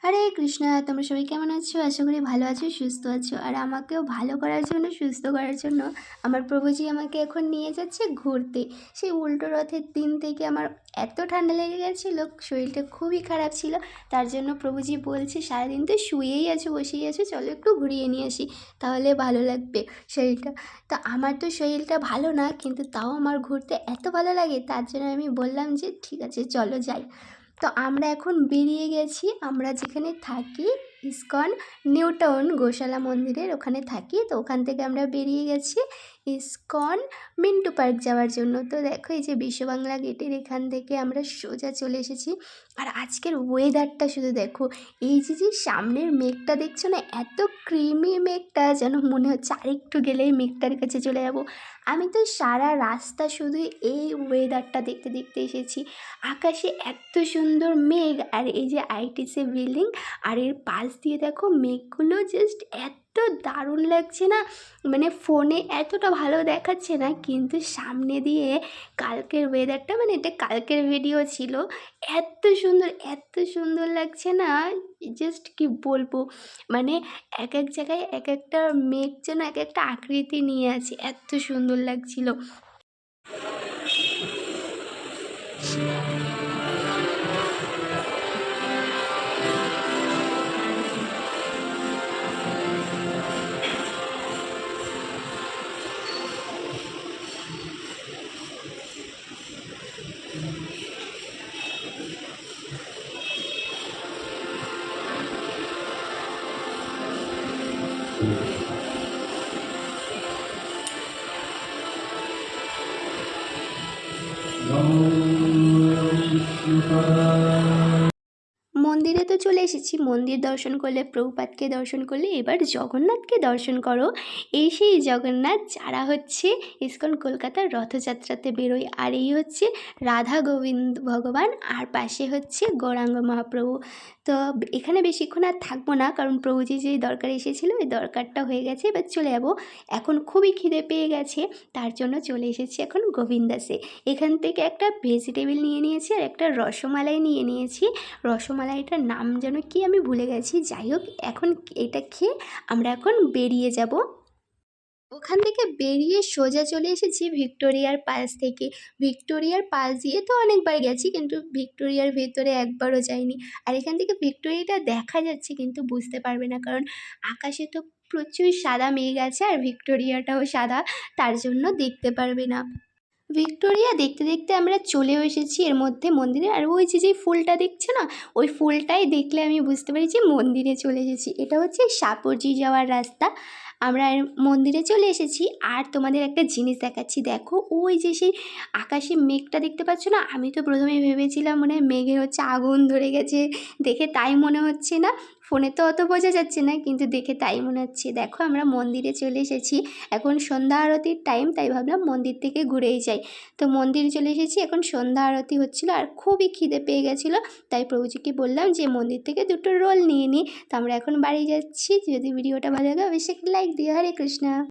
হরে কৃষ্ণা, তোমরা সবাই কেমন আছো? আশা করি ভালো আছো, সুস্থ আছো। আর আমাকেও ভালো করার জন্য, সুস্থ করার জন্য আমার প্রভুজি আমাকে এখন নিয়ে যাচ্ছে ঘুরতে। সেই উল্টো রথের দিন থেকে আমার এত ঠান্ডা লেগে গেছিলো, শরীরটা খুবই খারাপ ছিল। তার জন্য প্রভুজি বলছে সারাদিন তো শুয়েই আছো, বসেই আছো, চলো একটু ঘুরিয়ে নিয়ে আসি, তাহলে ভালো লাগবে শরীরটা। তো আমার তো শরীরটা ভালো না, কিন্তু তাও আমার ঘুরতে এত ভালো লাগে, তার জন্য আমি বললাম যে ঠিক আছে চলো যাই। তো আমরা এখন বেরিয়ে গেছি। আমরা যেখানে থাকি ইসকন নিউ টাউন গোশালা মন্দিরের ওখানে থাকি। তো ওখান থেকে আমরা বেরিয়ে গেছি ইসকন মিন্টু পার্ক যাওয়ার জন্য। তো দেখো এই যে বিশ্ববাংলা গেটের এখান থেকে আমরা সোজা চলে এসেছি। আর আজকের ওয়েদারটা শুধু দেখো, এই যে সামনের মেঘটা দেখছো না, এত ক্রিমি মেঘটা যেন মনে হচ্ছে আরেকটু গেলেই মেঘটার কাছে চলে যাব। আমি তো সারা রাস্তা শুধু এই ওয়েদারটা দেখতে দেখতে এসেছি। আকাশে এত সুন্দর মেঘ, আর এই যে আইটিসি বিল্ডিং, আর এর পাশ দিয়ে দেখো মেঘগুলো জাস্ট এত দারুণ লাগছে না। মানে ফোনে এতটা ভালো দেখাচ্ছে না, কিন্তু সামনে দিয়ে কালকের ওয়েদারটা, মানে এটা কালকের ভিডিও ছিল, এত সুন্দর লাগছে না, জাস্ট কি বলবো। মানে এক এক জায়গায় এক একটা মেঘ যেন এক একটা আকৃতি নিয়ে আছে, এত সুন্দর লাগছিল। মন্দিরে তো চলে এসেছি। মন্দির দর্শন করলে, প্রভুপাদকে দর্শন করলে, এবার জগন্নাথকে দর্শন করো। এই সেই জগন্নাথ যারা হচ্ছে ইসকন কলকাতার রথযাত্রাতে বেরোয়। আর এই হচ্ছে রাধা গোবিন্দ ভগবান, আর পাশে হচ্ছে গৌরাঙ্গ মহাপ্রভু। তো এখানে বেশিক্ষণ আর থাকবো না, কারণ প্রভুজি যেই দরকার এসেছিলো ওই দরকারটা হয়ে গেছে, এবার চলে যাবো। এখন খুবই খিদে পেয়ে গেছে, তার জন্য চলে এসেছি এখন গোবিন্দাসে। এখান থেকে একটা ভেজিটেবিল নিয়ে নিয়েছি আর একটা রসমালাই নিয়ে নিয়েছি। রসমালাইটার নাম যেন কি আমি ভুলে গেছি। যাই হোক, এখন এটা খেয়ে আমরা এখন বেরিয়ে যাব। ওখান থেকে বেরিয়ে সোজা চলে এসেছি ভিক্টোরিয়ার পাস থেকে। ভিক্টোরিয়ার পাস দিয়ে তো অনেকবার গেছি, কিন্তু ভিক্টোরিয়ার ভেতরে একবারও যাইনি। আর এখান থেকে ভিক্টোরিয়াটা দেখা যাচ্ছে, কিন্তু বুঝতে পারবে না, কারণ আকাশে তো প্রচুর সাদা মেঘ আছে, আর ভিক্টোরিয়াটাও সাদা, তার জন্য দেখতে পারবে না। ভিক্টোরিয়া দেখতে দেখতে আমরা চলেও এসেছি এর মধ্যে মন্দিরে। আর ওই যে ফুলটা দেখছো না, ওই ফুলটাই দেখলে আমি বুঝতে পারি যে মন্দিরে চলে এসেছি। এটা হচ্ছে সাপুরজি যাওয়ার রাস্তা। আমরা মন্দিরে চলে এসেছি। আর তোমাদের একটা জিনিস দেখাচ্ছি, দেখো ওই যে সেই আকাশে মেঘটা দেখতে পাচ্ছ না, আমি তো প্রথমে ভেবেছিলাম মনে হয় মেঘে হচ্ছে আগুন ধরে গেছে, দেখে তাই মনে হচ্ছে না। ফোনে তো অত বোঝা যাচ্ছে না, কিন্তু দেখে তাই মনে হচ্ছে। দেখো আমরা মন্দিরে চলে এসেছি, এখন সন্ধ্যা আরতির টাইম, তাই ভাবলাম মন্দির থেকে ঘুরেই যাই। তো মন্দিরে চলে এসেছি, এখন সন্ধ্যা আরতি হচ্ছিলো, আর খুবই খিদে পেয়ে গেছিলো, তাই প্রভুজিকে বললাম যে মন্দির থেকে দুটো রোল নিয়ে নিই। তো আমরা এখন বাড়ি যাচ্ছি। যদি ভিডিওটা ভালো লাগে অবশ্যই একটা লাইক দিও। হরে কৃষ্ণা।